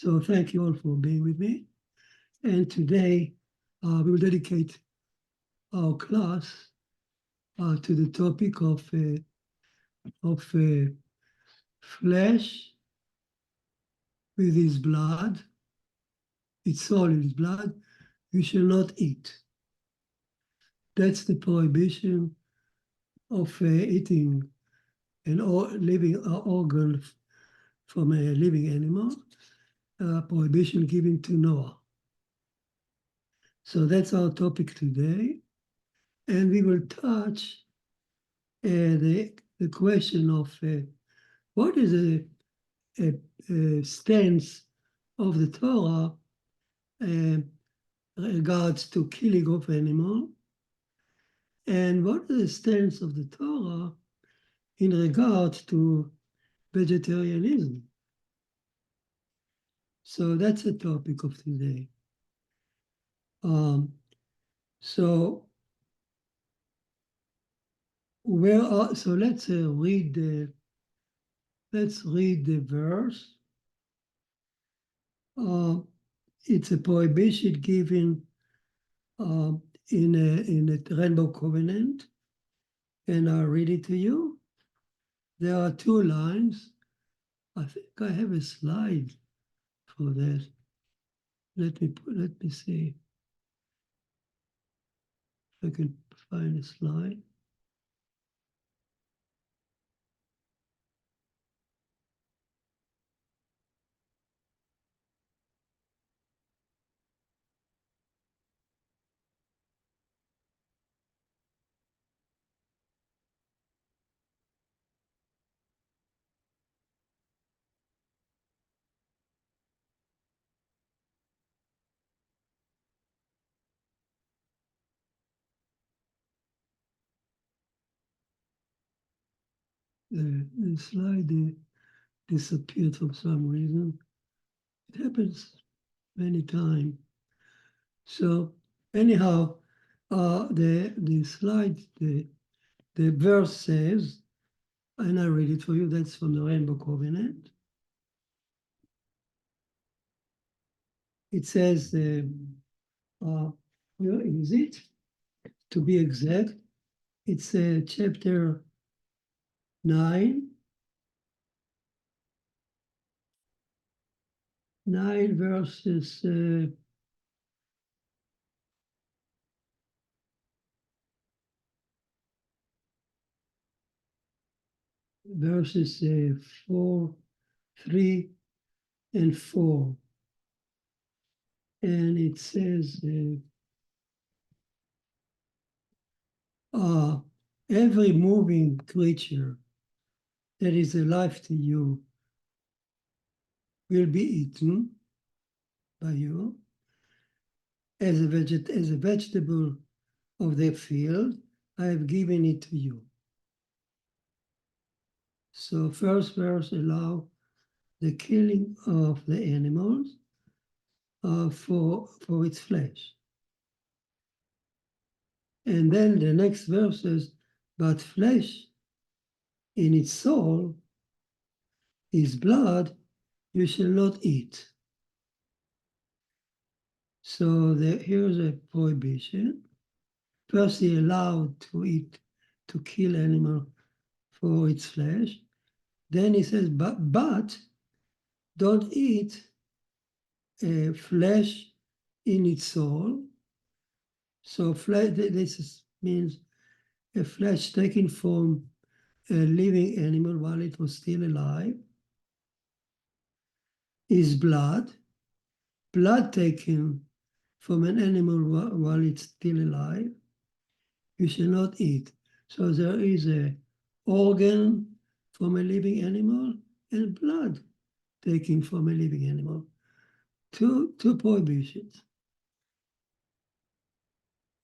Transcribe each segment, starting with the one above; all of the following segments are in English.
So thank you all for being with me. And today we will dedicate our class to the topic of flesh with his blood, its soul in his blood, you shall not eat. That's the prohibition of eating an living organ from a living animal, prohibition given to Noah. So that's our topic today. And we will touch the question of what is a stance of the Torah regards to killing of animal, and what is the stance of the Torah in regard to vegetarianism. So that's the topic of today. So let's read the verse. It's a prohibition given in a Rainbow Covenant, and I'll read it to you. There are two lines. I think I have a slide for that. Let me see if I can find a slide. The slide disappeared for some reason. It happens many times. So anyhow, the slide, the verse says, and I read it for you, that's from the Rainbow Covenant. It says, where is it? To be exact, it's chapter 9, verses verses 4, 3, and 4. And it says, every moving creature that is alive to you will be eaten by you as a vegetable of the field. I have given it to you. So first verse allow the killing of the animals for its flesh. And then the next verse says, but flesh in its soul, his blood, you shall not eat. So here's a prohibition. First, he allowed to kill animal for its flesh. Then he says, but don't eat flesh in its soul. So flesh, means a flesh taken from a living animal while it was still alive. Is blood taken from an animal while it's still alive, you shall not eat. So there is an organ from a living animal and blood taken from a living animal. Two prohibitions.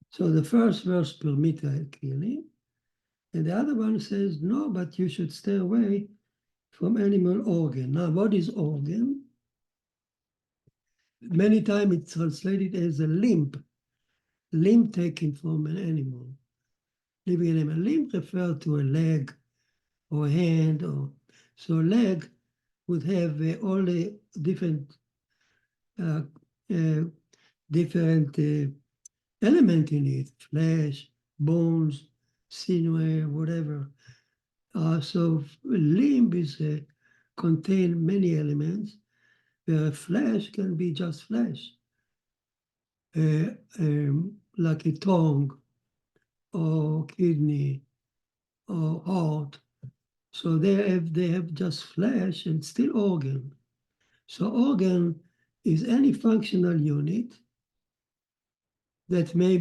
So the first verse permits killing, and the other one says, no, but you should stay away from animal organ. Now, what is organ? Many times it's translated as a limb taken from an animal, living animal. Limb refers to a leg or a hand, so leg would have all the different different element in it, flesh, bones, sinew, whatever. So limb is contain many elements, where flesh can be just flesh, like a tongue or kidney or heart. So they have just flesh and still organ. So organ is any functional unit that may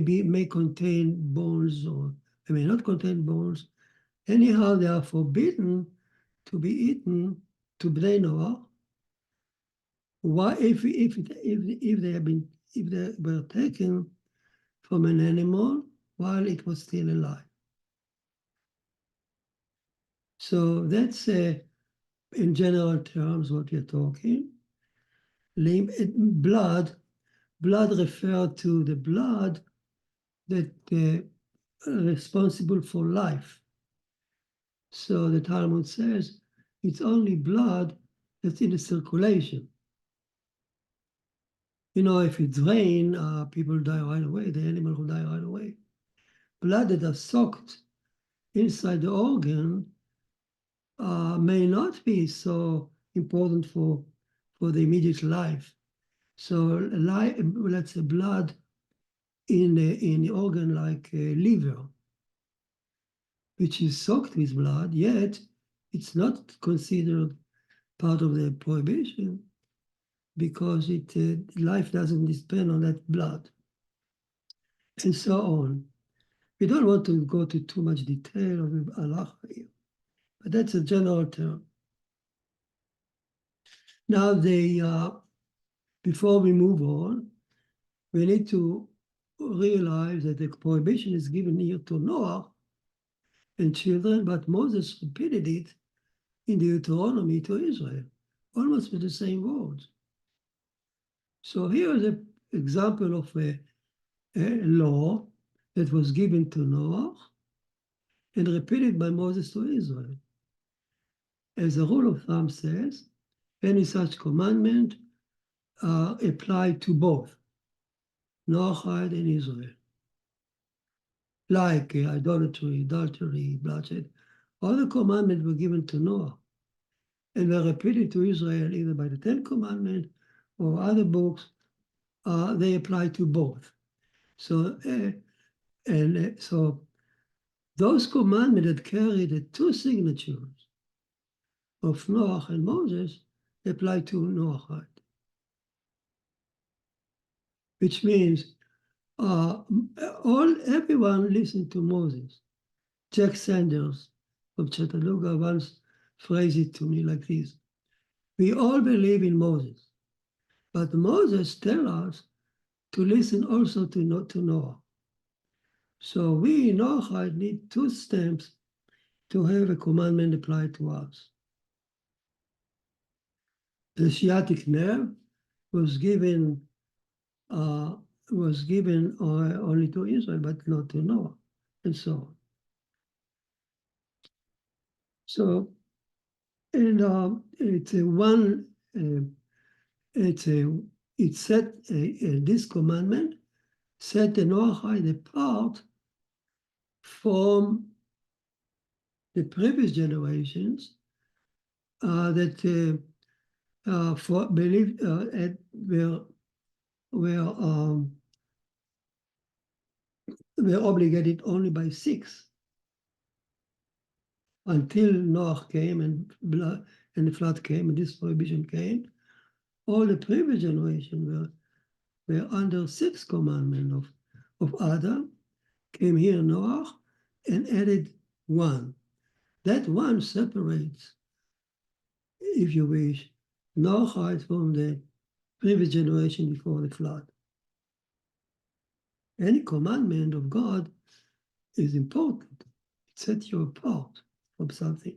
contain bones or may not contain bones. Anyhow, they are forbidden to be eaten to Bnei Noah. Why, if they were taken from an animal while it was still alive? So that's in general terms what we're talking. Blood referred to the blood that responsible for life. So the Talmud says it's only blood that's in the circulation. You know, if it's rain, people die right away, the animal will die right away. Blood that are soaked inside the organ may not be so important for the immediate life. So let's say blood in the organ like liver, which is soaked with blood, yet it's not considered part of the prohibition because life doesn't depend on that blood, and so on. We don't want to go to too much detail of halacha here, but that's a general term. Now, before we move on, we need to realize that the prohibition is given here to Noah and children, but Moses repeated it in the Deuteronomy to Israel, almost with the same words. So here is an example of a law that was given to Noah and repeated by Moses to Israel. As a rule of thumb says, any such commandment applied to both Noahide and Israel. Like idolatry, adultery, bloodshed, all the commandments were given to Noah and were repeated to Israel either by the Ten Commandments or other books. They apply to both. So, so those commandments that carry the two signatures of Noah and Moses apply to Noahide, which means everyone listened to Moses. Jack Sanders from Chattanooga once phrased it to me like this: we all believe in Moses, but Moses tells us to listen also to Noah. So we in Noahide need two stamps to have a commandment applied to us. The sciatic nerve was given only to Israel, but not to Noah, and so on. So, and this commandment set the Noahide apart from the previous generations that were obligated only by 6 until Noah came and the flood came and this prohibition came. All the previous generation were under 6 commandment of Adam. Came here Noah and added 1. That 1 separates, if you wish, Noahide from the previous generation before the flood. Any commandment of God is important. It sets you apart from something.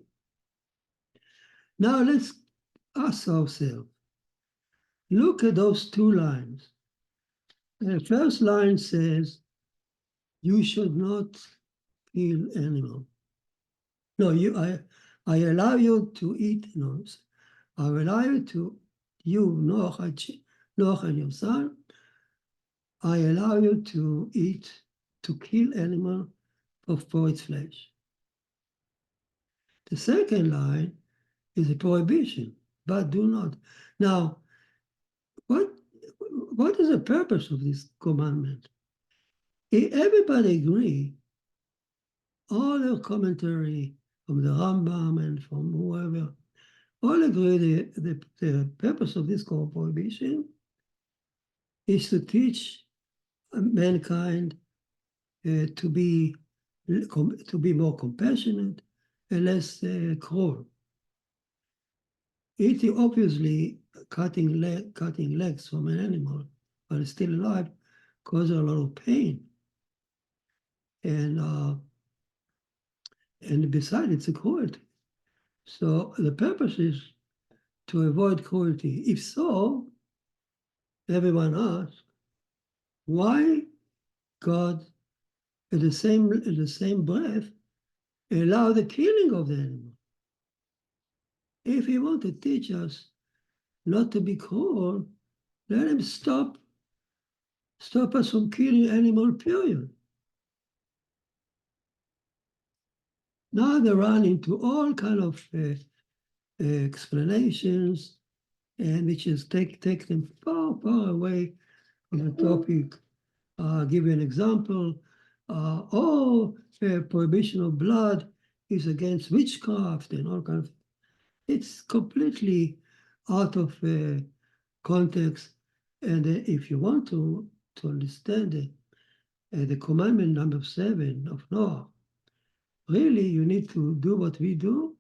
Now let's ask ourselves, look at those 2 lines. The first line says, you should not kill animal. No, I allow you to eat, no, I allow you, Noah, Noah and your son, I allow you to kill animal for its flesh. The second line is a prohibition, but do not. Now, what is the purpose of this commandment? Everybody agree, all the commentary from the Rambam and from whoever, all agree the purpose of this prohibition is to teach mankind to be more compassionate and less cruel. Eating, obviously, cutting legs from an animal while it's still alive causes a lot of pain. And besides, it's a cruelty. So the purpose is to avoid cruelty. If so, everyone asks, why God, in the same breath, allow the killing of the animal? If he wants to teach us not to be cruel, let him stop us from killing animal, period. Now they run into all kind of explanations, and which is take them far, far away from the topic. Give you an example. Prohibition of blood is against witchcraft and all kinds of. It's completely out of context. And if you want to understand the commandment number 7 of Noah, really you need to do what we do,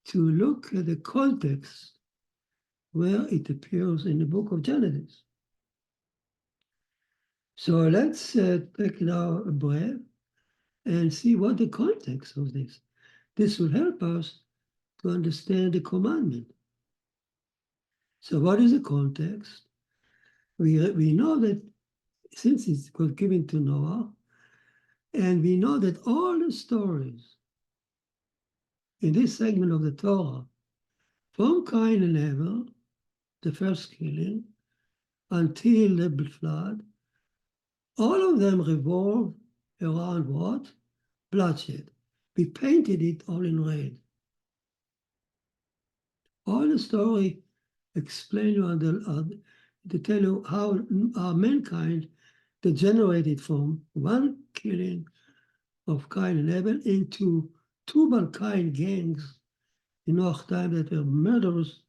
to look at the context where it appears in the book of Genesis. So let's take now a breath and see what the context of this. This will help us to understand the commandment. So what is the context? We know that since it was given to Noah, and we know that all the stories in this segment of the Torah, from Cain and Abel, the first killing, until the flood, all of them revolve around what? Bloodshed. We painted it all in red. All the story explain you to tell you how mankind degenerated from one killing of Cain and Abel into two Balkan gangs in Noah's time that were murderous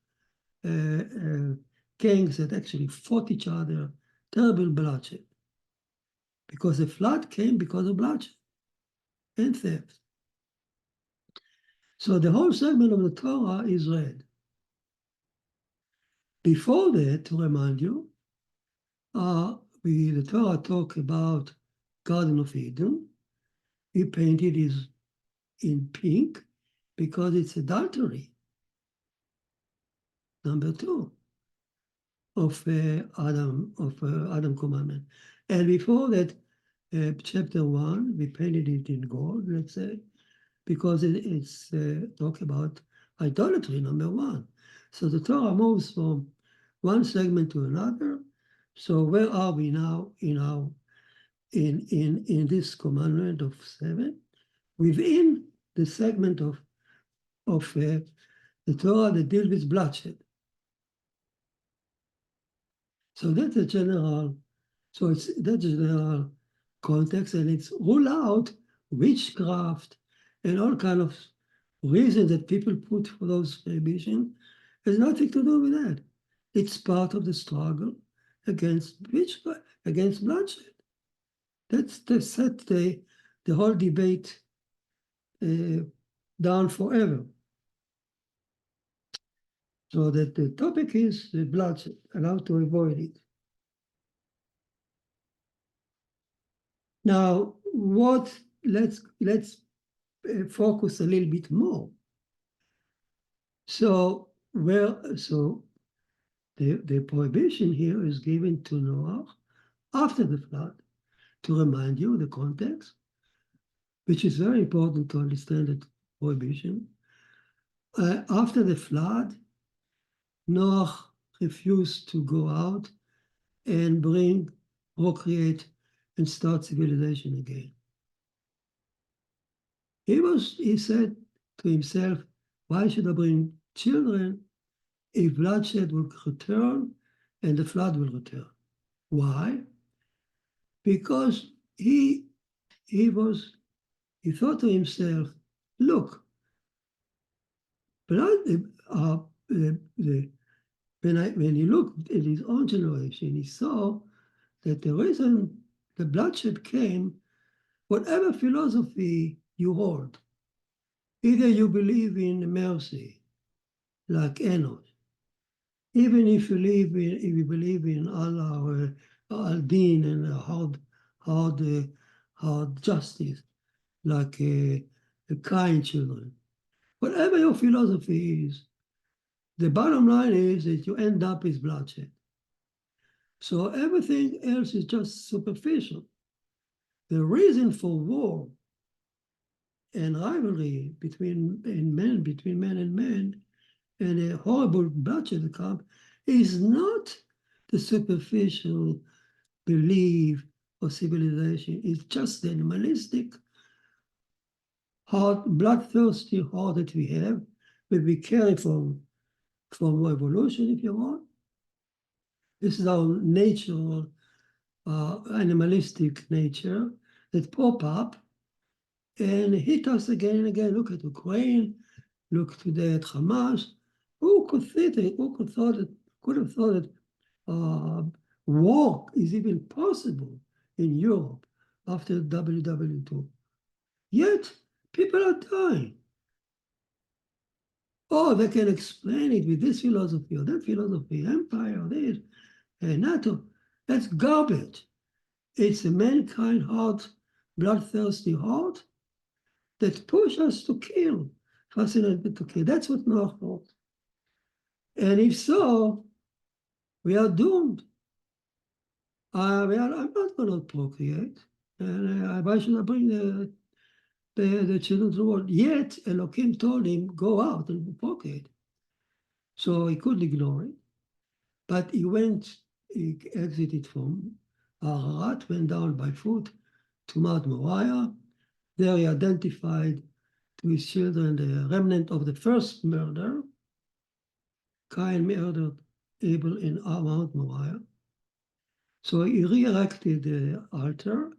gangs that actually fought each other, terrible bloodshed. Because the flood came because of bloodshed and theft. So the whole segment of the Torah is red. Before that, to remind you, the Torah talk about Garden of Eden. We painted it in pink because it's adultery. Number 2 of Adam commandment. And before that, chapter 1, we painted it in gold, let's say, because it's talk about idolatry, number 1. So the Torah moves from one segment to another. So where are we now in this commandment of 7? Within the segment of the Torah that deals with bloodshed. So that's a general, that's a general context, and it's rule out witchcraft and all kind of reasons that people put for those prohibitions. Has nothing to do with that. It's part of the struggle against witchcraft, against bloodshed. That's set the whole debate down forever. So that the topic is the bloodshed and how to avoid it. Now, let's focus a little bit more. So the prohibition here is given to Noah after the flood, to remind you the context, which is very important to understand the prohibition. After the flood, Noah refused to go out and procreate, and start civilization again. He said to himself, why should I bring children if bloodshed will return and the flood will return? Why? Because he thought to himself, look, blood, when he looked at his own generation, he saw that the reason the bloodshed came, whatever philosophy you hold, either you believe in mercy, like Enoch, even if you believe in Allah or al-Din and hard justice, like kind children, whatever your philosophy is, the bottom line is that you end up with bloodshed. So everything else is just superficial. The reason for war and rivalry between men and men, and a horrible bloodshed come, is not the superficial belief of civilization. It's just the animalistic, bloodthirsty heart that we have, that we carry from evolution, if you want. This is our natural, animalistic nature that pop up and hit us again and again. Look at Ukraine, look today at Hamas. Who could have thought that war is even possible in Europe after WW2? Yet people are dying. Oh, they can explain it with this philosophy or that philosophy, empire, this, NATO. That's garbage. It's a mankind heart, bloodthirsty heart that pushes us to kill, fascinated to kill. That's what Noah thought. And if so, we are doomed. I'm not going to procreate. And why should I bring the children to the world? Yet Elohim told him, go out and procreate. So he couldn't ignore it. But he exited from Ararat, went down by foot to Mount Moriah. There he identified to his children the remnant of the first murder. Cain murdered Abel in Mount Moriah. So he re-erected the altar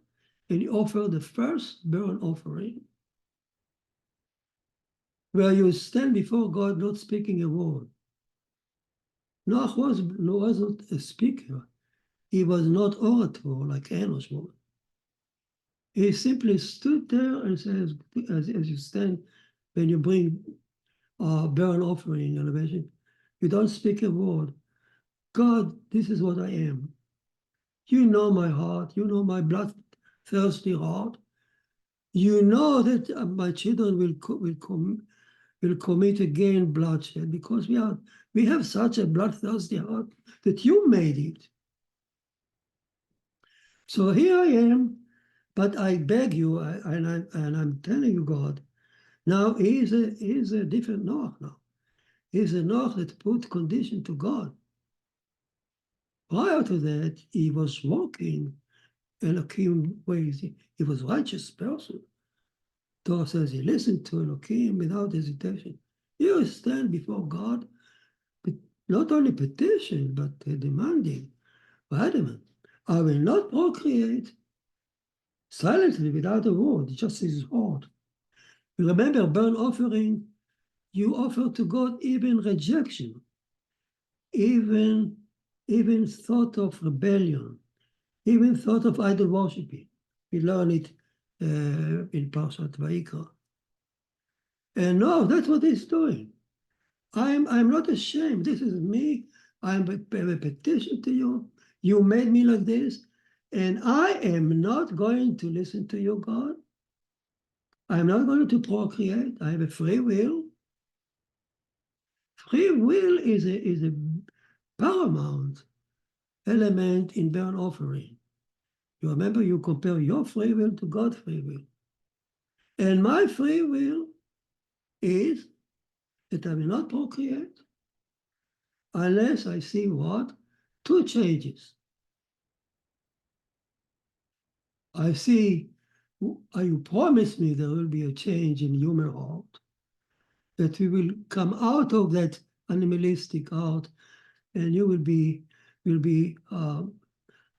and he offered the first burnt offering, where you stand before God not speaking a word. Noah wasn't a speaker. He was not orator like Enoch was. He simply stood there and says, as you stand, when you bring burnt offering elevation, you don't speak a word. God, this is what I am. You know my heart. You know my bloodthirsty heart. You know that my children will commit again bloodshed because we have such a bloodthirsty heart that you made it. So here I am, but I beg you, and I'm telling you, God, now he's a different Noah now. He's a Noah that put condition to God. Prior to that, he was walking Elohim ways. He was a righteous person. Torah says he listened to Elohim without hesitation. You stand before God, but not only petition, but demanding, wait a minute, I will not procreate silently without a word, just his heart. Remember, burnt offering, you offer to God even rejection, even thought of rebellion, even thought of idol worshiping. We learn it in Parshat Vayikra. And no, that's what he's doing. I'm not ashamed. This is me. I'm a petition to you. You made me like this. And I am not going to listen to you, God. I'm not going to procreate. I have a free will. Free will is a paramount element in burnt offering. You remember, you compare your free will to God's free will. And my free will is that I will not procreate. unless I see what? Two changes. I see, you promised me there will be a change in human heart, that we will come out of that animalistic heart, and you will be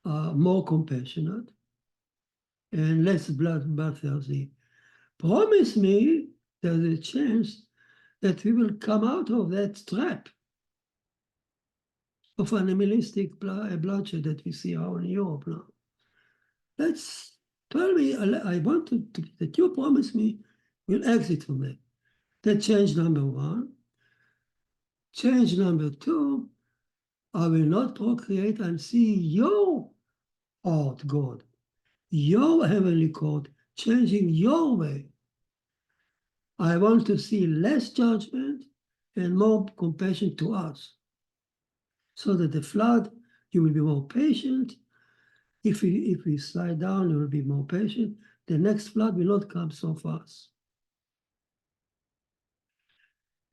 more compassionate and less bloodthirsty. Promise me there's a chance that we will come out of that trap of animalistic bloodshed that we see out in Europe now. Let's tell me, I want that you promise me we'll exit from that. That's change number one. Change number two, I will not procreate and see your heart, God, your heavenly code, changing your way. I want to see less judgment and more compassion to us, so that the flood, you will be more patient. If we slide down, you will be more patient. The next flood will not come so fast.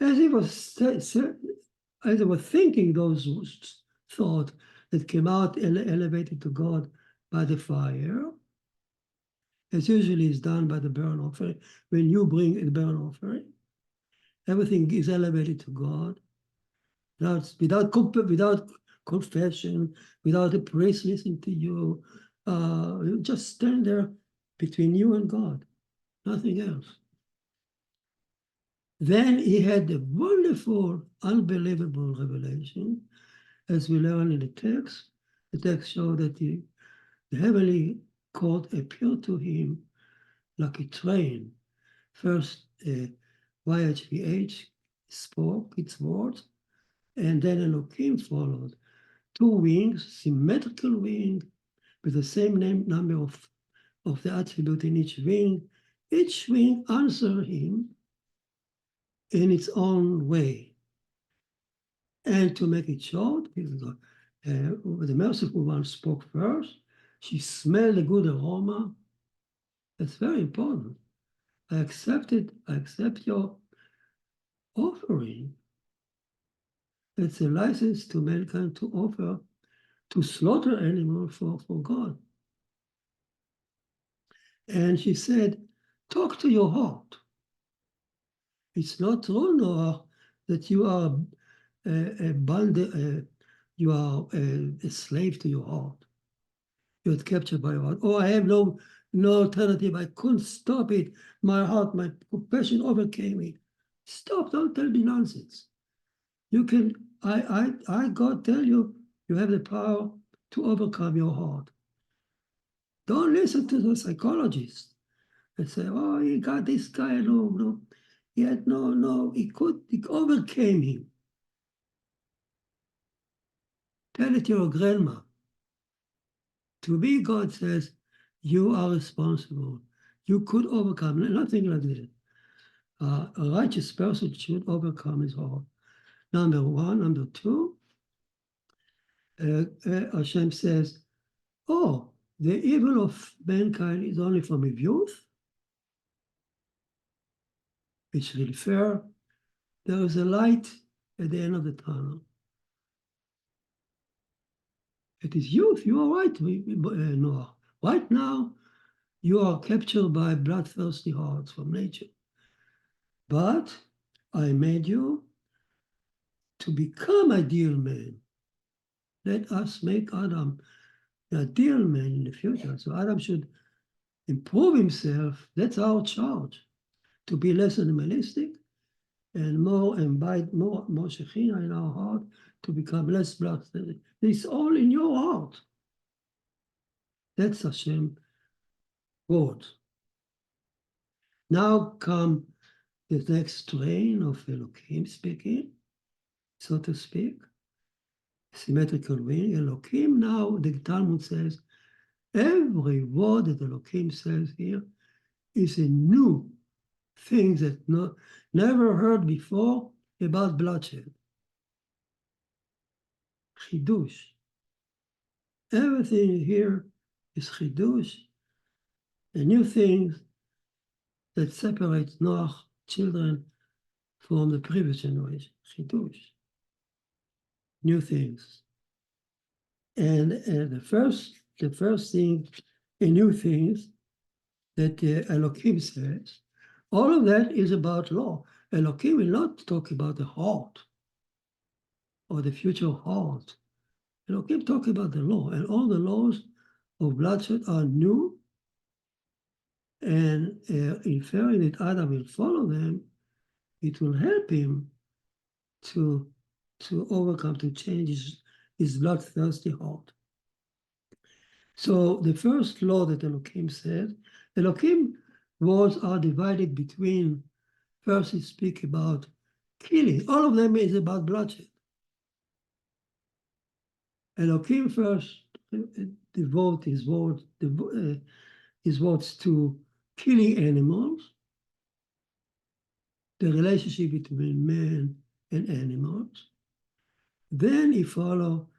As he was thinking those thoughts that came out elevated to God by the fire, as usually is done by the burnt offering. When you bring a burnt offering, everything is elevated to God, without confession, without a priest listening to you. You just stand there between you and God, nothing else. Then he had a wonderful, unbelievable revelation, as we learn in the text. The text shows that the heavenly court appeared to him like a train. First, YHVH spoke its words, and then Elohim followed. Two wings, symmetrical wing, with the same number of the attribute in each wing. Each wing answered him in its own way. And to make it short, the merciful one spoke first. She smelled a good aroma. That's very important. I accept your offering. It's a license to mankind to offer, to slaughter animals for God. And she said, talk to your heart. It's not true, Noah, that you are you are a slave to your heart. You're captured by your heart. Oh, I have no alternative. I couldn't stop it. My heart, my compassion overcame me. Stop, don't tell me nonsense. You can, God tell you, you have the power to overcome your heart. Don't listen to the psychologists that say, oh, he got this guy, no. He had he overcame him. Tell it to your grandma. To me, God says, you are responsible. You could overcome, nothing like that. A righteous person should overcome his heart. Number one. Number two, Hashem says, oh, the evil of mankind is only from his youth. It's really fair. There is a light at the end of the tunnel. It is youth. You are right, Noah. Right now, you are captured by bloodthirsty hearts from nature. But I made you to become ideal man. Let us make Adam the ideal man in the future. So Adam should improve himself. That's our charge, to be less animalistic and more invite more Shekhinah in our heart, to become less bloodthirsty. It's all in your heart. That's Hashem word. Now come the next strain of Elohim speaking, so to speak. Symmetrical wing. Elohim now, the Talmud says, every word that Elohim says here is a new thing that never heard before about bloodshed. Chidush. Everything here is chidush, a new thing that separates Noah's children from the previous generation. Chidush. new things. And the first thing, new things that Elohim says, all of that is about law. Elohim will not talk about the heart or the future heart. Elohim talk about the law, and all the laws of bloodshed are new, and inferring that Adam will follow them, it will help him to overcome, to change his bloodthirsty heart. So the first law that Elohim said, Elohim wars are divided between, first he speak about killing. All of them is about bloodshed. Elohim first devote his words to killing animals, the relationship between man and animals. Then he follow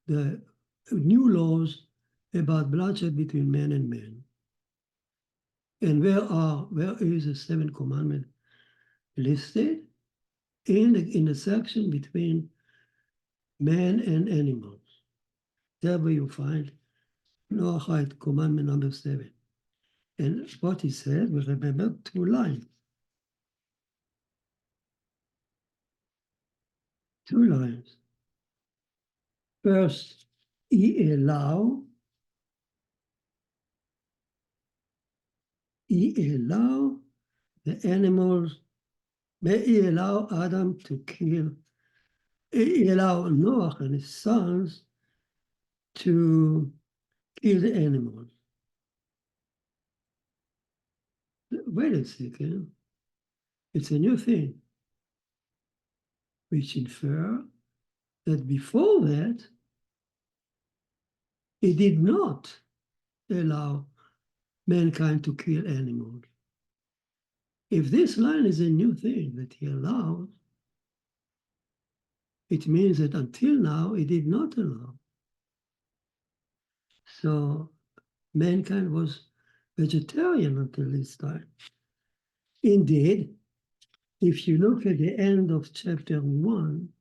the new laws about bloodshed between man and man. And where is the seventh commandment listed? In the section between man and animals. There where you find Noahide, commandment number 7. And what he said, we remember 2 lines. 2 lines. First, he allow the animals, may he allow Adam to kill, he allow Noah and his sons to kill the animals. Wait a second. It's a new thing, which infer that before that, he did not allow mankind to kill animals. If this line is a new thing that he allowed, it means that until now, he did not allow. So mankind was vegetarian until this time. Indeed, if you look at the end of chapter 1,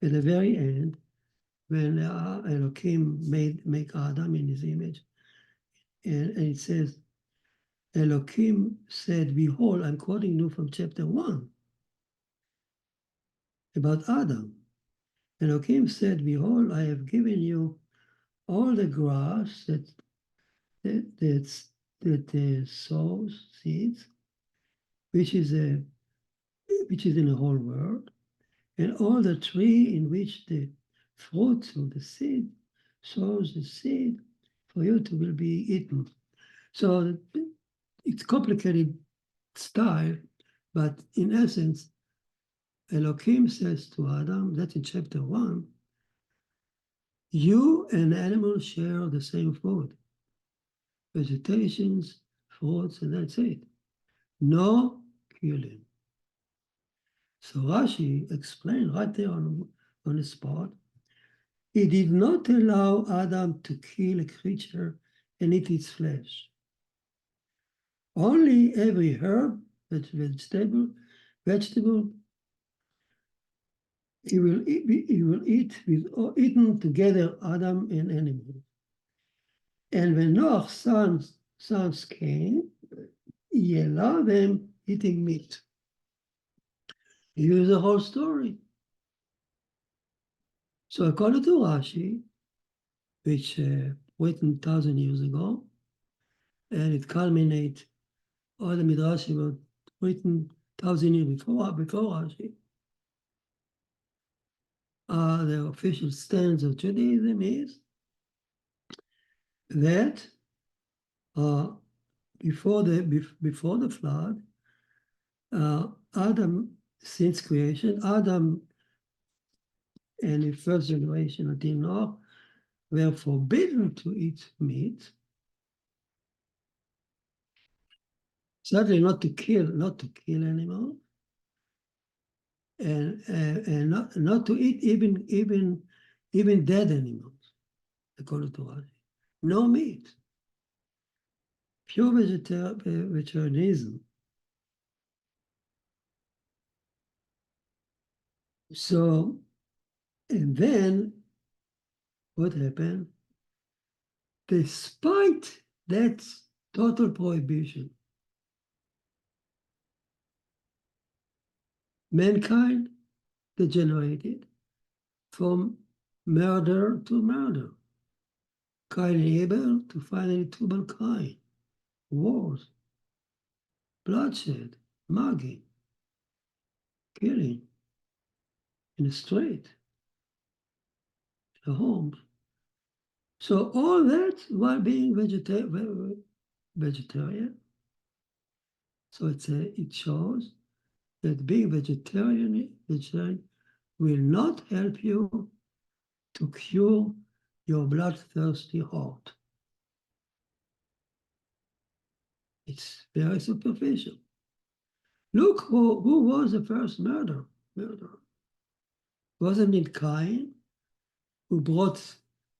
at the very end, when Elohim make Adam in his image, and it says, Elohim said, behold, I'm quoting you from chapter 1, about Adam. Elohim said, behold, I have given you all the grass that sows seeds, which is in the whole world, and all the tree in which the fruit of the seed sows the seed for you to will be eaten. So it's complicated style, but in essence, Elohim says to Adam, that's in chapter 1, you and animals share the same food, vegetations, fruits, and that's it. No killing. So Rashi explained right there on the spot, he did not allow Adam to kill a creature and eat its flesh. Only every herb, vegetable, he will eat with eaten together Adam and animals. And when Noah's sons came, he allowed them eating meat. Here's the whole story. So according to Rashi, which written 1,000 years ago, and it culminates all the midrashim were written 1,000 years before Rashi. The official stance of Judaism is that before the flood, Adam, since creation, Adam and the first generation until now were forbidden to eat meat. Certainly not to kill animals, and not to eat even dead animals, according to Rashi. No meat. Pure vegetarianism. So And then what happened? Despite that total prohibition, mankind degenerated from murder to murder. Cain and Abel to finally Tubal Cain. Wars, bloodshed, mugging, killing in the street, in the homes. So all that while being vegetarian. So it shows that being vegetarian will not help you to cure your bloodthirsty heart. It's very superficial. Look who was the first murderer. Wasn't it Cain who brought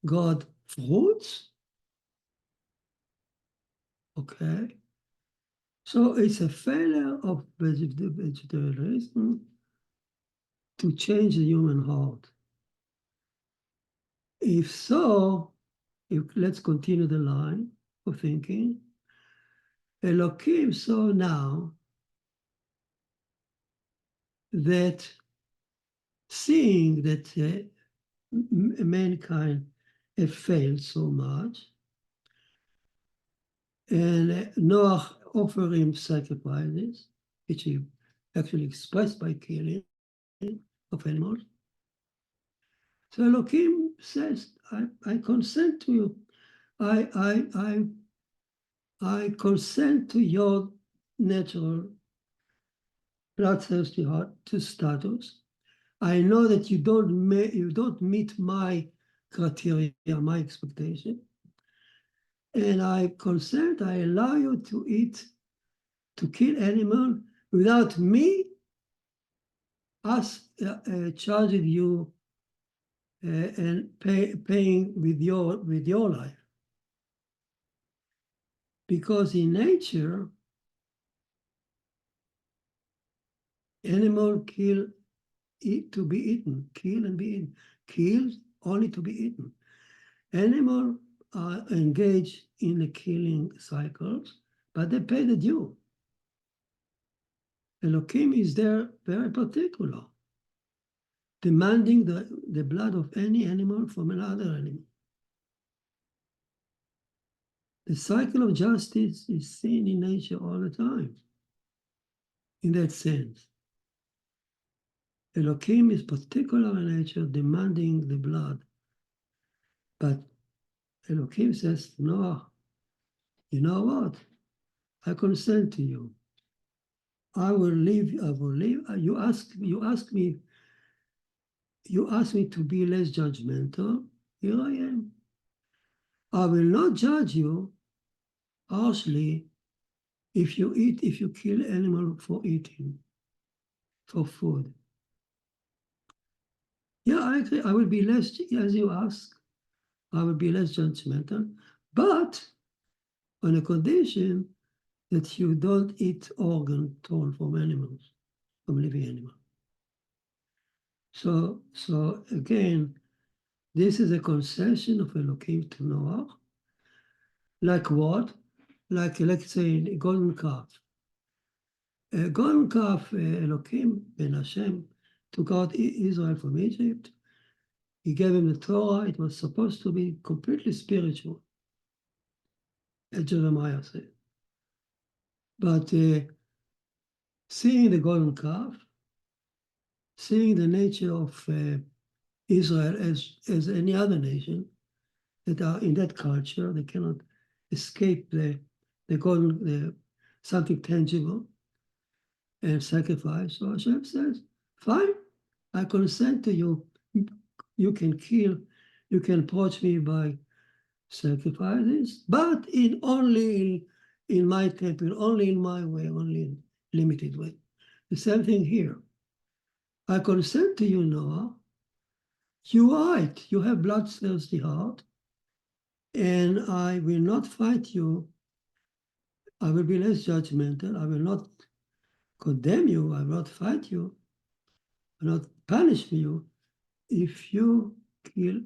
God fruits? Okay. So it's a failure of vegetarianism to change the human heart. If so, let's continue the line of thinking. Elohim saw now that seeing that mankind have failed so much, and Noah offered him sacrifices, which he actually expressed by killing of animals. So Elohim says, I consent to you. I consent to your natural bloodthirsty heart to status. I know that you don't meet my criteria, my expectation. And I consent, I allow you to kill animal without me charging you and paying with your life. Because in nature, animal kill to be eaten, kill and be eaten, kill only to be eaten. Animal are engaged in the killing cycles, but they pay the due. Elohim is there very particular, demanding the blood of any animal from another animal. The cycle of justice is seen in nature all the time, in that sense. Elohim is particular in nature, demanding the blood. But Elohim says, no, you know what? I consent to you. I will live. You ask me to be less judgmental. Here I am. I will not judge you harshly if you kill animal for eating, for food. Yeah, I agree. I will be less, as you ask, I will be less judgmental, but on a condition that you don't eat organ torn from animals, from living animals. So again, this is a concession of Elohim to Noah. Like what? Like, let's say, a golden calf. A golden calf, Elohim, Ben Hashem, took out Israel from Egypt. He gave him the Torah. It was supposed to be completely spiritual, as Jeremiah said. But seeing the golden calf, seeing the nature of Israel as any other nation that are in that culture, they cannot escape the something tangible and sacrifice. So Hashem says, fine, I consent to you. You can kill, you can approach me by sacrifices, but only in my temple, only in my way, only in limited way. The same thing here. I consent to you, Noah. You are right. You have bloodthirsty heart, and I will not fight you. I will be less judgmental. I will not condemn you. I will not fight you. I will not punish you. if you kill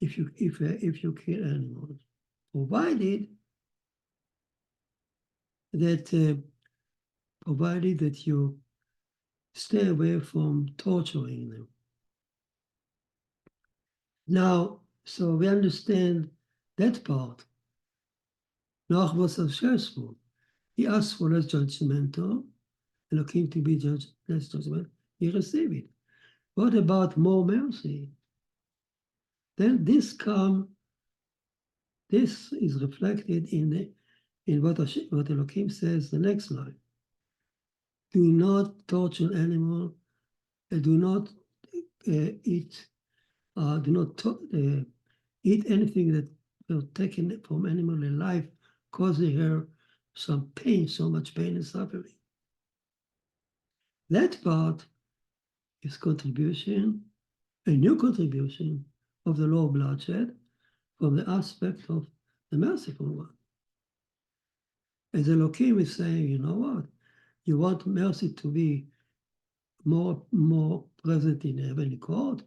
if you kill animals, provided that you stay away from torturing them. Now, so we understand that part. Noach was successful. He asked for less judgmental, Elohim to be less judgmental. He received it. What about more mercy? Then this is reflected in what Elohim says, the next line. Do not torture animal, do not eat anything that was taken from animal in life, causing her some pain, so much pain and suffering. That part is contribution, a new contribution of the law of bloodshed from the aspect of the merciful one. As Elohim is saying, you know what? You want mercy to be more present in the heavenly court?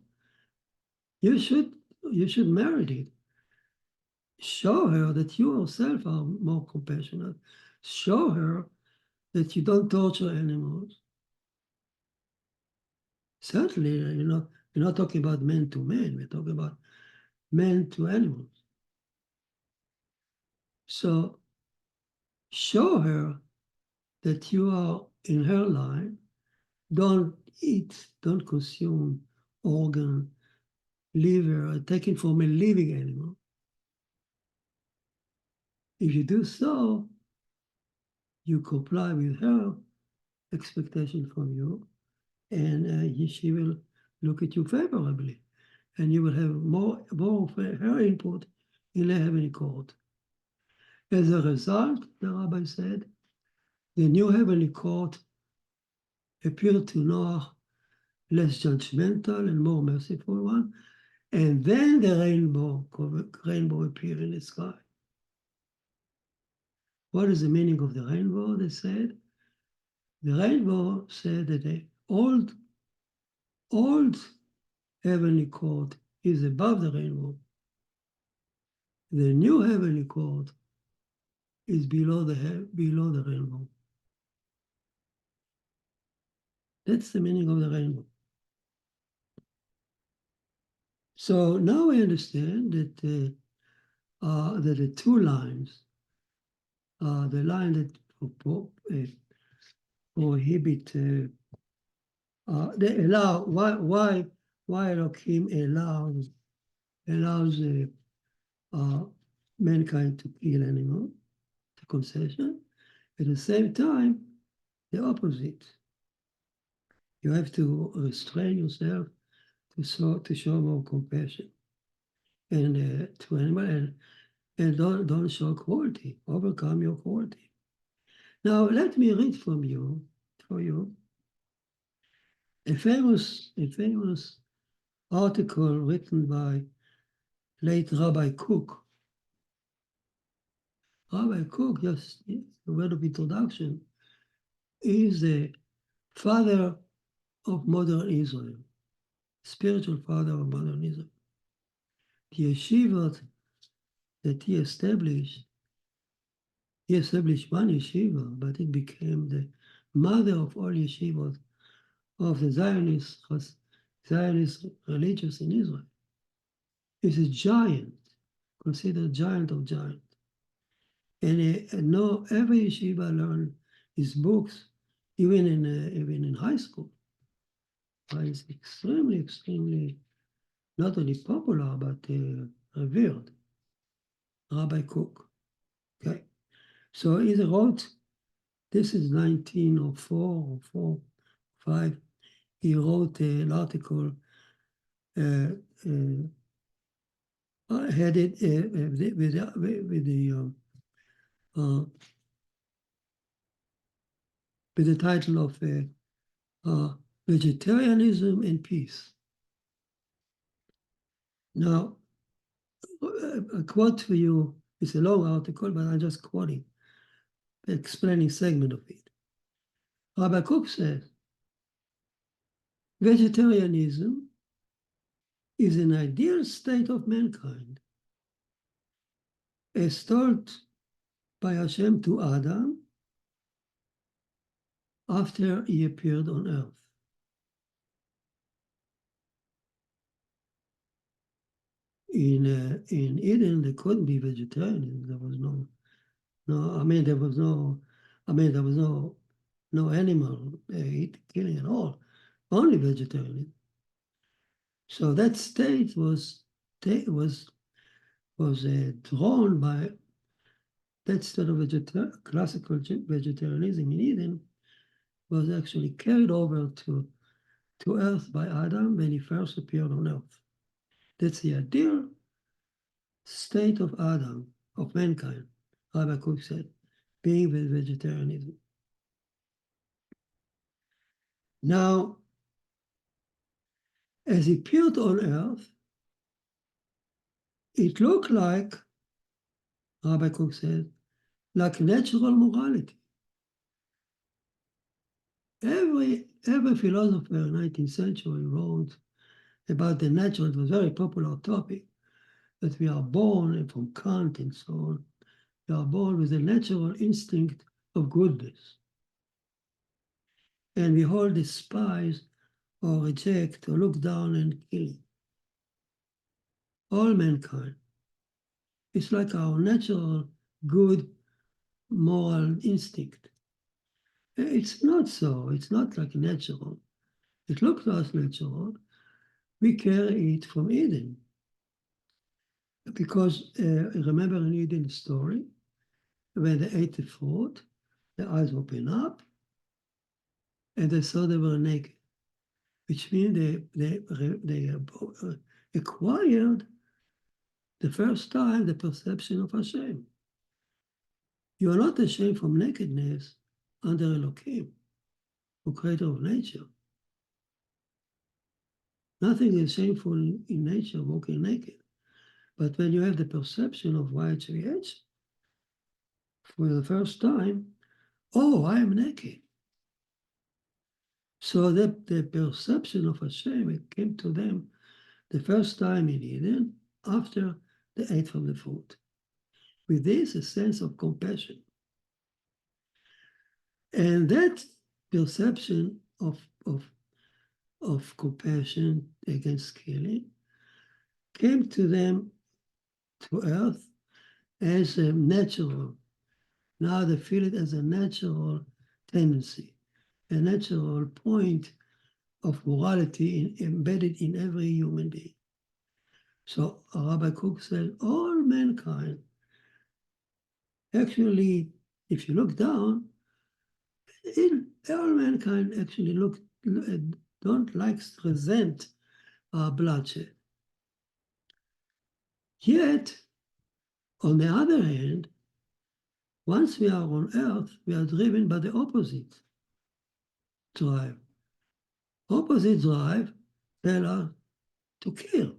You should merit it. Show her that you yourself are more compassionate. Show her that you don't torture animals. Certainly, you're not talking about man to man. We're talking about man to animals. So show her that you are in her line. Don't eat, don't consume organ, liver, taken from a living animal. If you do so, you comply with her expectation from you, and she will look at you favorably, and you will have more of her input in the heavenly court. As a result, the Rabbi said, the new heavenly court appeared to Noah less judgmental and more merciful one, and then the rainbow appeared in the sky. What is the meaning of the rainbow? They said the rainbow said that the old heavenly court is above the rainbow. The new heavenly court is below the rainbow. That's the meaning of the rainbow. So now we understand that the two lines, the line that prohibit, they allow, why Elohim allows mankind to kill animals, the concession. At the same time, the opposite. You have to restrain yourself to show more compassion and to animal, and don't show cruelty. Overcome your cruelty. Now let me read for you a famous article written by late Rabbi Cook. Rabbi Cook, just a word of introduction, is the father of modern Israel, spiritual father of modern Israel. The yeshiva that he established one yeshiva, but it became the mother of all yeshivas of the Zionist religious in Israel. He's a giant, considered giant of giants. And every yeshiva learned his books, even in high school. He's extremely, not only popular, but revered. Rabbi Cook. Okay. So he wrote, this is 1904 or 5. He wrote an article headed with the title of Vegetarianism and Peace. Now, a quote for you, it's a long article, but I'm just quoting, explaining segment of it. Rabbi Cook says, vegetarianism is an ideal state of mankind, as told by Hashem to Adam after he appeared on earth. In Eden, there couldn't be vegetarianism. There was no animal killing at all, only vegetarianism. So that state was drawn by that state of classical vegetarianism in Eden was actually carried over to earth by Adam when he first appeared on earth. That's the ideal state of Adam, of mankind, Rabbi Kook said, being with vegetarianism. Now, as he appeared on earth, it looked like, Rabbi Kook said, like natural morality. Every philosopher in the 19th century wrote about the natural. It was a very popular topic, that we are born, from Kant and so on, we are born with a natural instinct of goodness. And we all despise or reject or look down and kill all mankind. It's like our natural good moral instinct. It's not so. It's not like natural. It looks to us natural. We carry it from Eden. Because remember in Eden's story, when they ate the fruit, their eyes opened up, and they saw they were naked, which means they acquired the first time the perception of Hashem. You are not ashamed from nakedness under Elohim, who creator of nature. Nothing is shameful in nature, walking naked. But when you have the perception of white creation, for the first time, oh, I am naked. So the perception of Hashem, it came to them the first time in Eden after they ate from the fruit. With this, a sense of compassion. And that perception of compassion against killing came to them, to earth, as a natural. Now they feel it as a natural tendency, a natural point of morality embedded in every human being. So Rabbi Kook said, all mankind, actually, if you look down, all mankind actually don't resent bloodshed. Yet, on the other hand, once we are on earth, we are driven by the opposite drive. Opposite drive tell us to kill,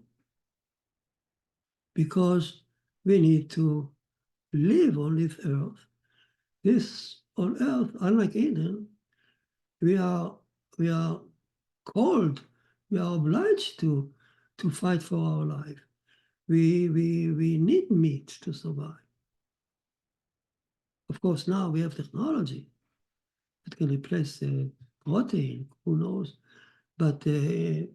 because we need to live on this earth. This on earth, unlike Eden, we are called, we are obliged to fight for our life. We need meat to survive. Of course, now we have technology that can replace protein, who knows? But in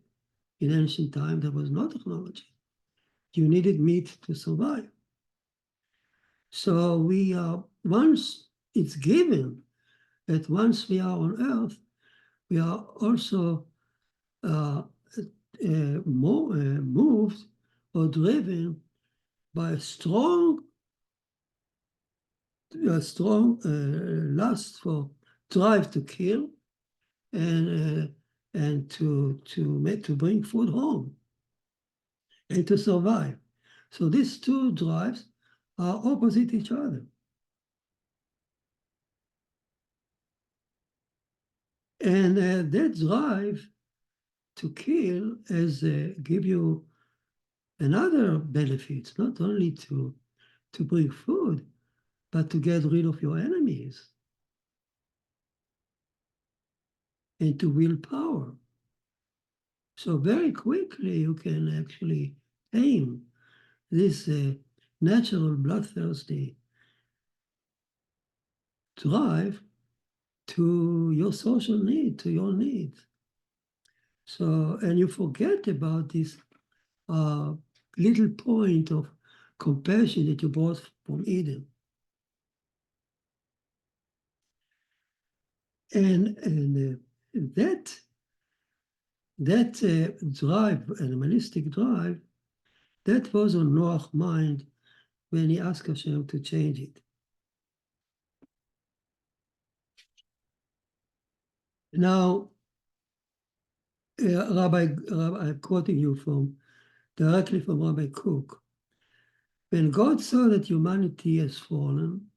ancient time, there was no technology. You needed meat to survive. So once it's given that once we are on earth, we are also moved or driven by a strong lust for drive to kill and to bring food home and to survive. So these two drives are opposite each other. And that drive to kill give you another benefit, not only to bring food, but to get rid of your enemies and to wield power. So very quickly you can actually tame this natural bloodthirsty drive to your social need, to your needs. So, and you forget about this little point of compassion that you brought from Eden. And that drive, animalistic drive, that was on Noah's mind when he asked Hashem to change it. Now, Rabbi, I'm quoting you directly from Rabbi Cook. When God saw that humanity has fallen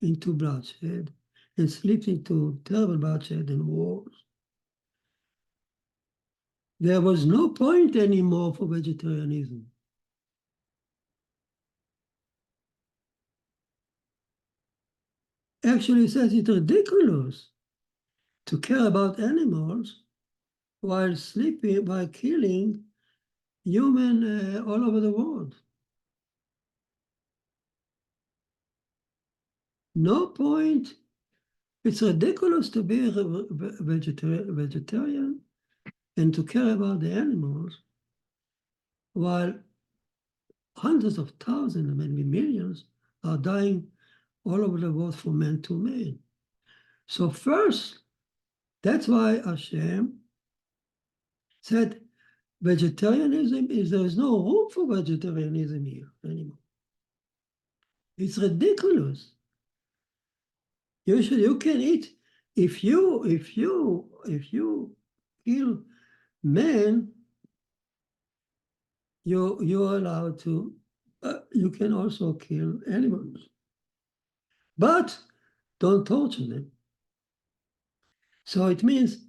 into bloodshed and slipped into terrible bloodshed and wars, there was no point anymore for vegetarianism. Actually, he says it's ridiculous to care about animals while killing human all over the world. No point. It's ridiculous to be a vegetarian and to care about the animals while hundreds of thousands, maybe millions, are dying all over the world from man to man. So first, that's why Hashem said vegetarianism there is no room for vegetarianism here anymore. It's ridiculous. You can eat if you kill man, you're allowed to. You can also kill animals, but don't torture them. So it means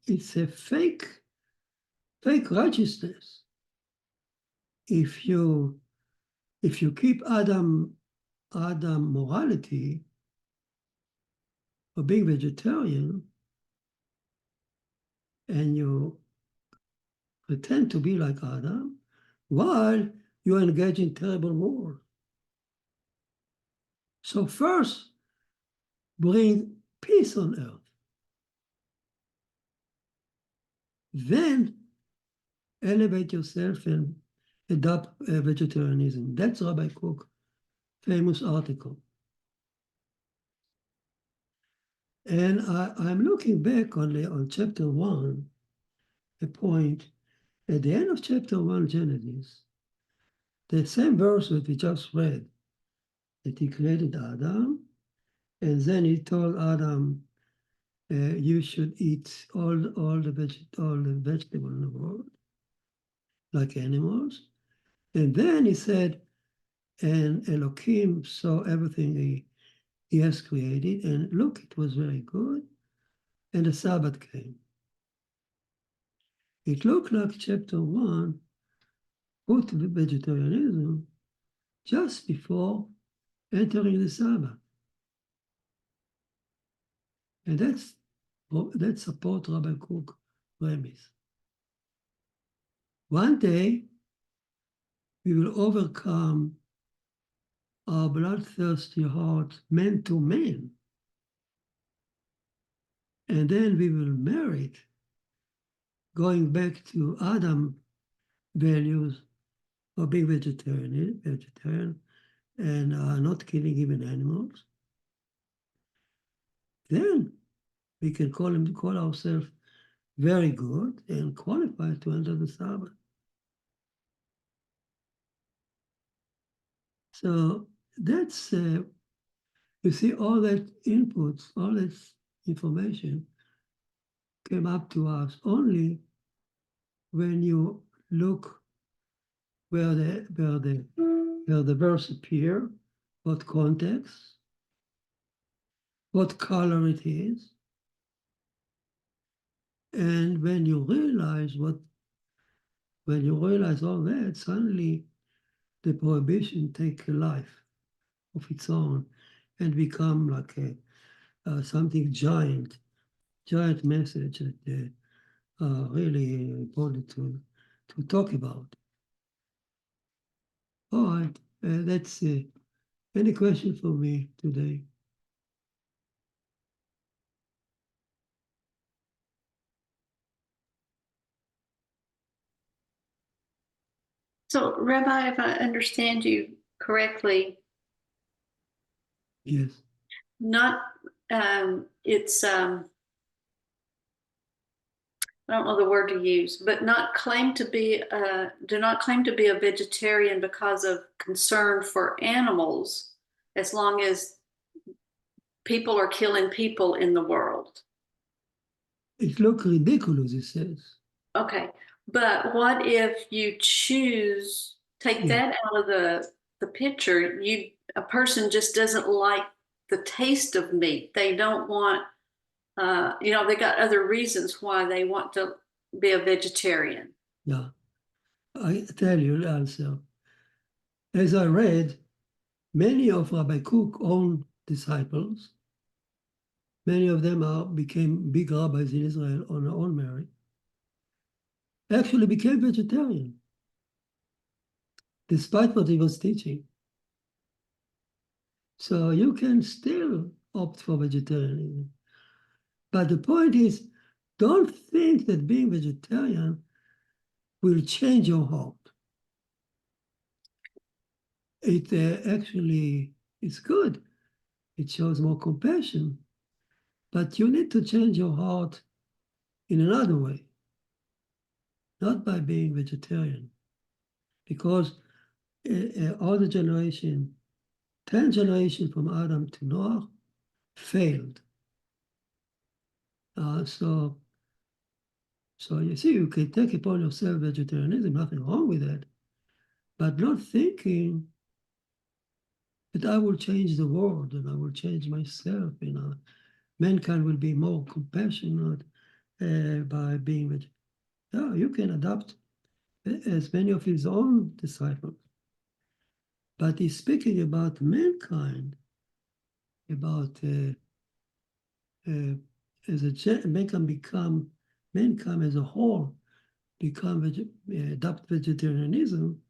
it's a fake righteousness. If you keep Adam morality or being vegetarian, and you pretend to be like Adam while you engage in terrible war. So first, bring peace on earth. Then elevate yourself and adopt vegetarianism. That's Rabbi Cook's famous article. And I'm looking back on chapter 1, a point at the end of chapter 1, Genesis, the same verse that we just read, that he created Adam, and then he told Adam, you should eat all the vegetables in the world, like animals. And then he said, and Elohim saw everything he has created, and look, it was very good. And the Sabbath came. It looked like chapter 1 put vegetarianism just before entering the Sabbath. And that supports Rabbi Cook's premise. One day, we will overcome our bloodthirsty heart, man to man. And then we will merit going back to Adam values of being vegetarian and not killing even animals. Then we can call ourselves very good and qualified to enter the Sabbath. So that's, you see, all that inputs, all that information came up to us only when you look where the verse appear, what context, what color it is, and when you realize all that, suddenly the prohibition take a life of its own and become like something giant giant message that really important to talk about. All right, that's any question for me today? So, Rabbi, if I understand you correctly, Yes. not it's I don't know the word to use, but not claim to be do not claim to be a vegetarian because of concern for animals, as long as people are killing people in the world. It looks ridiculous, he says. Okay, but what if you take Yeah. that out of the picture? A person just doesn't like the taste of meat. They don't want, they got other reasons why they want to be a vegetarian. Yeah. I tell you the answer. As I read, many of Rabbi Cook's own disciples, many of them became big rabbis in Israel on their own merit, actually became vegetarian, despite what he was teaching. So you can still opt for vegetarianism. But the point is, don't think that being vegetarian will change your heart. It actually is good. It shows more compassion. But you need to change your heart in another way, not by being vegetarian. Because all the generation, 10 generations from Adam to Noah, failed. So you see, you can take upon yourself vegetarianism, nothing wrong with that, but not thinking that I will change the world and I will change myself. Mankind will be more compassionate by being vegetarian. Yeah, you can adopt as many of his own disciples. But he's speaking about mankind, about as a mankind as a whole adopt vegetarianism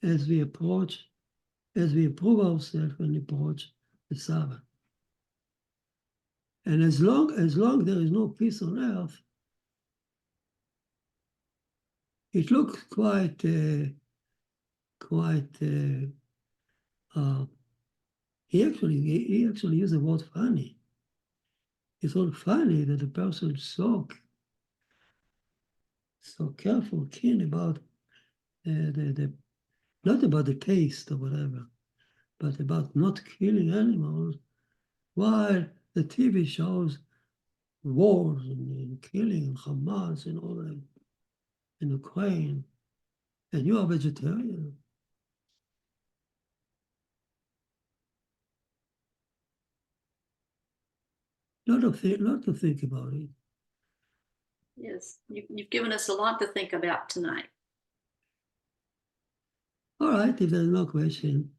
as we approve ourselves and approach the Sabbath. And as long there is no peace on earth, it looks quite he actually used the word funny. It's all funny that the person is so careful, keen about the not about the taste or whatever, but about not killing animals, while the TV shows wars and killing and Hamas and all that in Ukraine, and you are vegetarian. Lot to think about it. Yes, you've given us a lot to think about tonight. All right, if there's no question.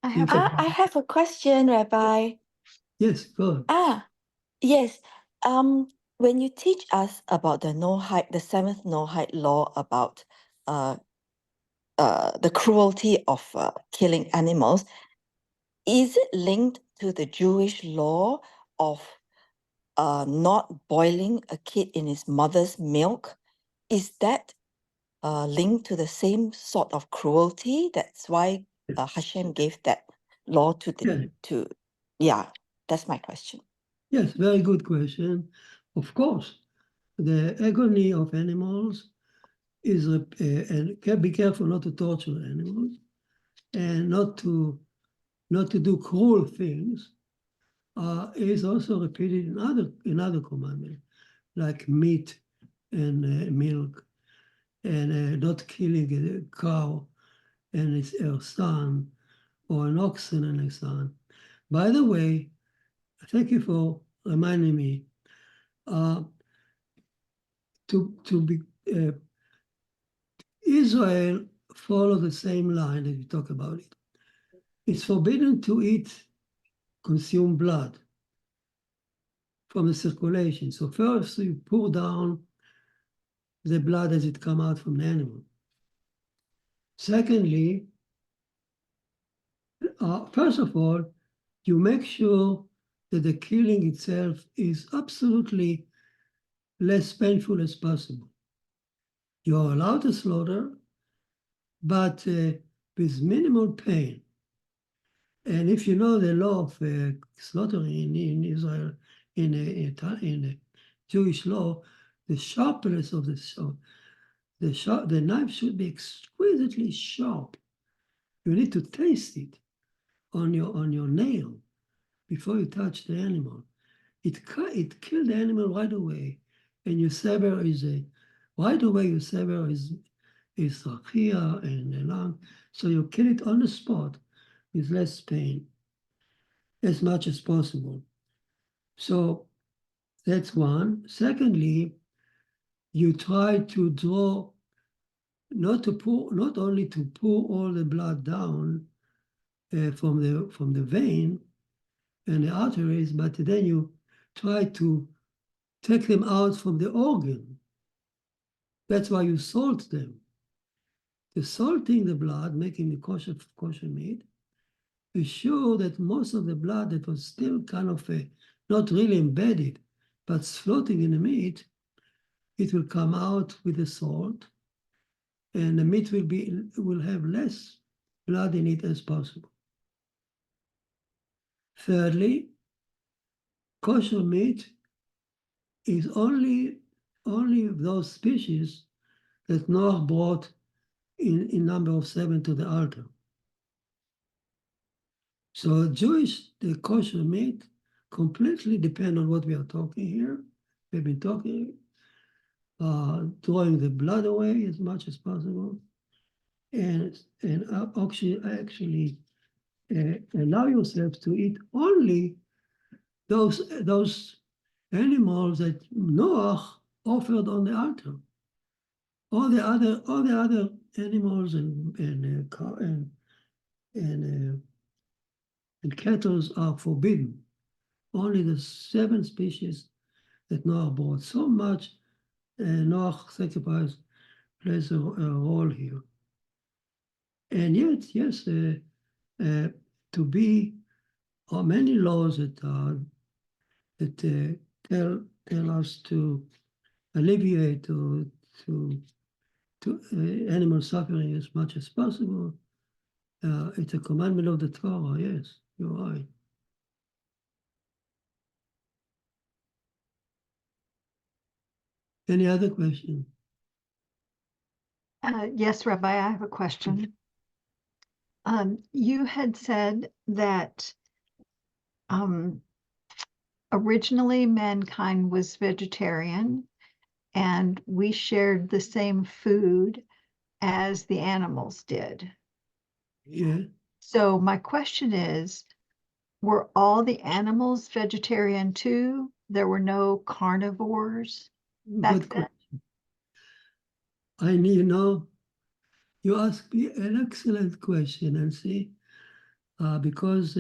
I have a question, Rabbi. Yes, go on. Yes. When you teach us about the Noahide, the seventh Noahide law about the cruelty of killing animals, is it linked to the Jewish law of not boiling a kid in his mother's milk? Is that linked to the same sort of cruelty? That's why Hashem gave that law to that's my question. Yes, very good question. Of course, the agony of animals is and be careful not to torture animals and not to do cruel things is also repeated in other commandments like meat and milk and not killing a cow and her son or an oxen and a son. By the way, thank you for reminding me to be Israel follow the same line that you talk about it. It's forbidden to consume blood. from the circulation. So first you pour down the blood as it comes out from the animal. Secondly, first of all, you make sure that the killing itself is absolutely less painful as possible. You're allowed to slaughter, but with minimal pain. And if you know the law of slaughtering in Israel, in a Jewish law, the sharpness of the knife should be exquisitely sharp. You need to taste it on your nail before you touch the animal. It killed the animal right away, and you sever right away. You sever his trachea and the lung, so you kill it on the spot with less pain, as much as possible. So that's one. Secondly, you try to draw, not only to pour all the blood down from the vein and the arteries, but then you try to take them out from the organ. That's why you salt them. The salting the blood, making the kosher meat, is sure that most of the blood that was still kind of not really embedded, but floating in the meat, it will come out with the salt, and the meat will have less blood in it as possible. Thirdly, kosher meat is only those species that Noah brought in number of 7 to the altar. So the kosher meat completely depend on what we are talking here. We've been talking, throwing the blood away as much as possible, and actually allow yourself to eat only those animals that Noah offered on the altar. All the other animals and cattle are forbidden. Only the 7 species that Noah brought. So much Noah sacrifice plays a role here. And yet, yes, to be many laws that tell us to alleviate to animal suffering as much as possible. It's a commandment of the Torah. Yes, you're right. Any other question? Yes, Rabbi, I have a question. You had said that originally mankind was vegetarian and we shared the same food as the animals did. Yeah. So my question is, were all the animals vegetarian too? There were no carnivores back Good then? question. You asked me an excellent question, Nancy, because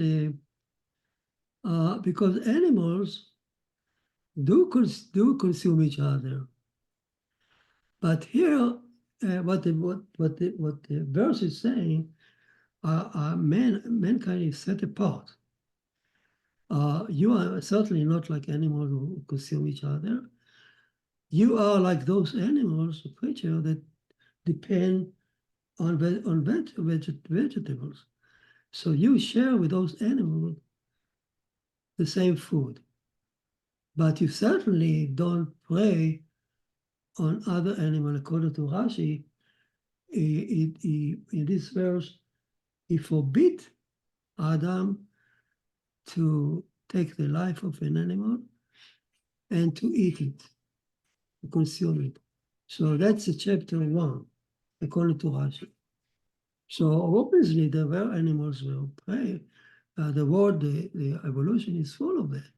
animals do consume each other. But here, what the verse is saying, mankind is set apart. You are certainly not like animals who consume each other. You are like those animals, creatures that depend on vegetables. So you share with those animals the same food. But you certainly don't prey on other animals. According to Rashi, in this verse, he forbid Adam to take the life of an animal and to eat it, to consume it. So that's chapter 1, according to Rashi. So obviously there were animals will prey. The evolution is full of that,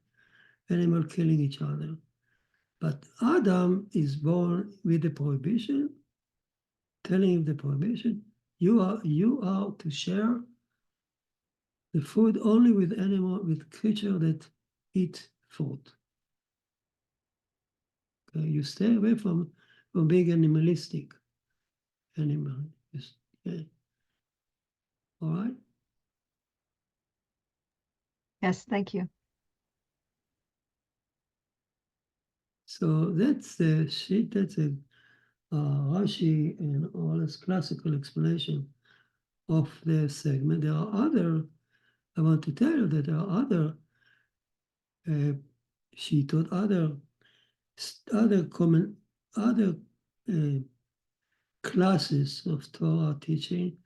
animal killing each other. But Adam is born with the prohibition, telling him the prohibition, you are to share the food only with creatures that eat food. You stay away from being animalistic. Animal. Yeah. All right. Yes, thank you. So that's the sheet. That's a Rashi and all this classical explanation of the segment. There are other. I want to tell you that there are other. She taught other classes of Torah teaching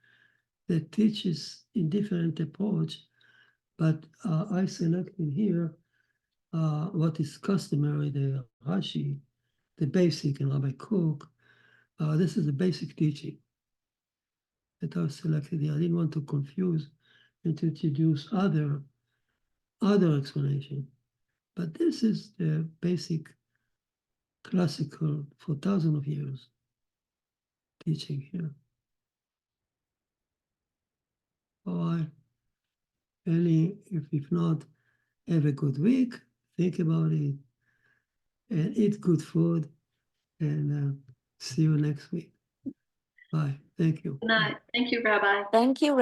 that teaches in different approach, but I selected here what is customary, the Rashi, the basic, and Rabbi Cook. This is the basic teaching that I selected here. I didn't want to confuse and to introduce other explanation, but this is the basic classical for thousands of years teaching here. All right. If not, have a good week, think about it, and eat good food, and see you next week. Bye. Thank you. Good night. Thank you, Rabbi. Thank you,